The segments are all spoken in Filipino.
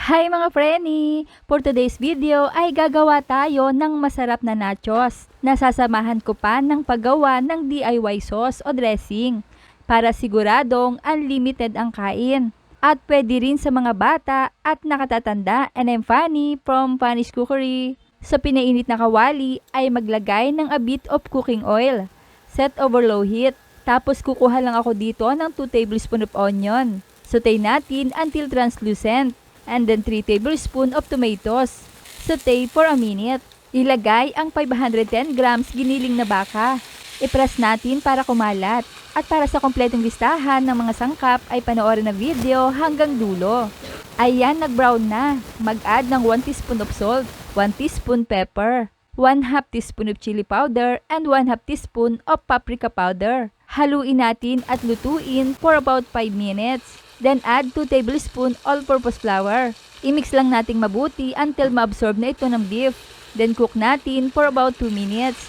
Hi mga preni! For today's video ay gagawa tayo ng masarap na nachos. Nasasamahan ko pa ng paggawa ng DIY sauce o dressing para siguradong unlimited ang kain. At pwede rin sa mga bata at nakatatanda. And I'm Fanny from Fanny's Cookery. Sa pinainit na kawali ay maglagay ng a bit of cooking oil. Set over low heat. Tapos kukuha lang ako dito ng 2 tablespoons of onion. Saute natin until translucent. And then 3 tablespoons of tomatoes. Saute for a minute. Ilagay ang 510 grams giniling na baka. I-press natin para kumalat. At para sa kompletong listahan ng mga sangkap ay panoorin na video hanggang dulo. Ayan, nag-brown na. Mag-add ng 1 teaspoon of salt, 1 teaspoon pepper, 1/2 teaspoon of chili powder, and 1/2 teaspoon of paprika powder. Haluin natin at lutuin for about 5 minutes. Then add 2 tablespoon all-purpose flour. I-mix lang nating mabuti until ma-absorb na ito ng beef. Then cook natin for about 2 minutes.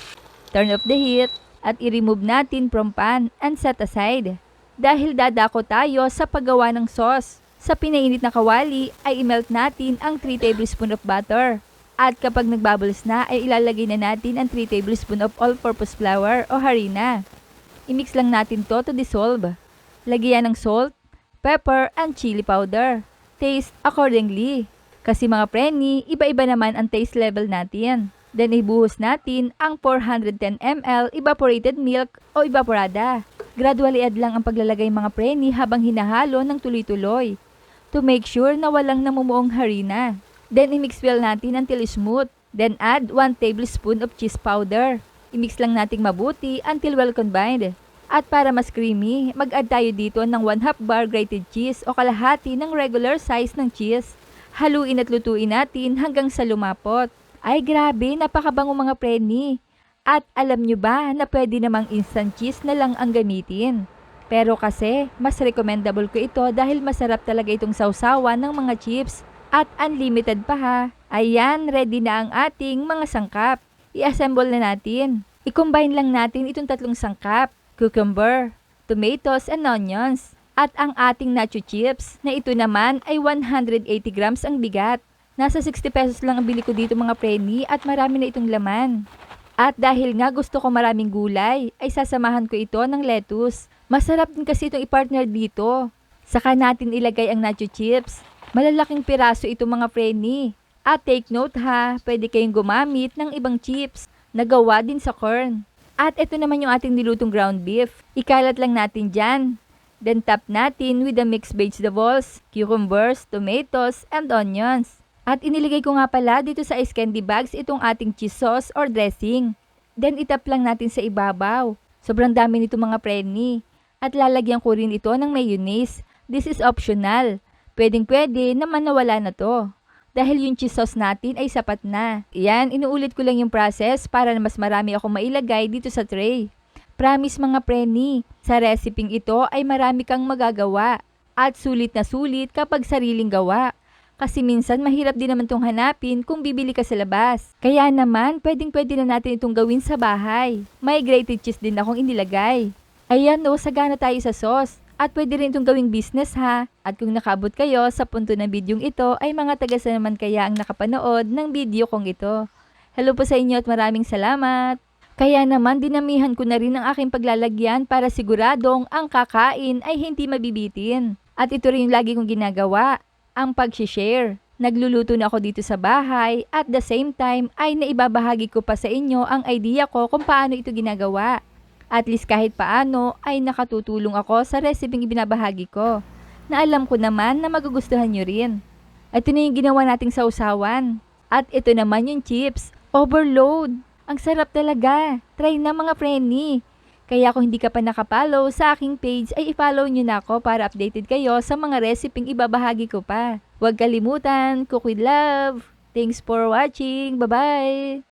Turn off the heat at i-remove natin from pan and set aside. Dahil dadako tayo sa paggawa ng sauce, sa pinainit na kawali ay i-melt natin ang 3 tablespoon of butter. At kapag nagbubbles na ay ilalagay na natin ang 3 tablespoon of all-purpose flour o harina. I-mix lang natin to dissolve. Lagyan ng salt, pepper, and chili powder. Taste accordingly. Kasi mga preni, iba-iba naman ang taste level natin. Then ibuhos natin ang 410 ml evaporated milk o evaporada. Gradually add lang ang paglalagay mga preni habang hinahalo ng tuloy-tuloy. To make sure na walang namumuong harina. Then i-mix well natin until smooth. Then add 1 tablespoon of cheese powder. I-mix lang nating mabuti until well combined. At para mas creamy, mag-add tayo dito ng 1/2 bar grated cheese o kalahati ng regular size ng cheese. Haluin at lutuin natin hanggang sa lumapot. Ay grabe, napakabango mga preni. At alam nyo ba na pwede namang instant cheese na lang ang gamitin? Pero kasi, mas recommendable ko ito dahil masarap talaga itong sausawan ng mga chips. At unlimited pa ha. Ayan, ready na ang ating mga sangkap. I-assemble na natin. I-combine lang natin itong tatlong sangkap. Cucumber, tomatoes, and onions. At ang ating nacho chips na ito naman ay 180 grams ang bigat. Nasa 60 pesos lang ang bili ko dito mga preni at marami na itong laman. At dahil nga gusto ko maraming gulay, ay sasamahan ko ito ng lettuce. Masarap din kasi itong i-partner dito. Saka natin ilagay ang nacho chips. Malalaking piraso ito mga preni. At take note ha, pwede kayong gumamit ng ibang chips na gawa din sa corn. At ito naman yung ating nilutong ground beef. Ikalat lang natin dyan. Then top natin with the mixed vegetables, cucumbers, tomatoes, and onions. At iniligay ko nga pala dito sa ice candy bags itong ating cheese sauce or dressing. Then itap lang natin sa ibabaw. Sobrang dami nito mga preni. At lalagyan ko rin ito ng mayonnaise. This is optional. Pwedeng-pwede naman nawala na to. Dahil yung cheese sauce natin ay sapat na. Yan, inuulit ko lang yung process para na mas marami akong mailagay dito sa tray. Promise mga preni, sa reseping ito ay marami kang magagawa. At sulit na sulit kapag sariling gawa. Kasi minsan mahirap din naman itong hanapin kung bibili ka sa labas. Kaya naman, pwedeng-pwede na natin itong gawin sa bahay. May grated cheese din akong inilagay. Ayan no, sagana tayo sa sauce. At pwede rin itong gawing business ha. At kung nakabot kayo sa punto ng bidyong ito ay mga taga naman kaya ang nakapanood ng video kong ito. Hello po sa inyo at maraming salamat. Kaya naman dinamihan ko na rin ang aking paglalagyan para siguradong ang kakain ay hindi mabibitin. At ito rin yung lagi kong ginagawa, ang pag-share. Nagluluto na ako dito sa bahay at the same time ay naibabahagi ko pa sa inyo ang idea ko kung paano ito ginagawa. At least kahit paano ay nakatutulong ako sa reseping ibinabahagi ko, na alam ko naman na magugustuhan nyo rin. Ito na yung ginawa nating sausawan. At ito naman yung chips. Overload! Ang sarap talaga. Try na mga preni. Kaya kung hindi ka pa nakapollow sa aking page ay i-follow nyo na ako para updated kayo sa mga reseping ibabahagi ko pa. Huwag kalimutan, cook with love. Thanks for watching. Bye-bye!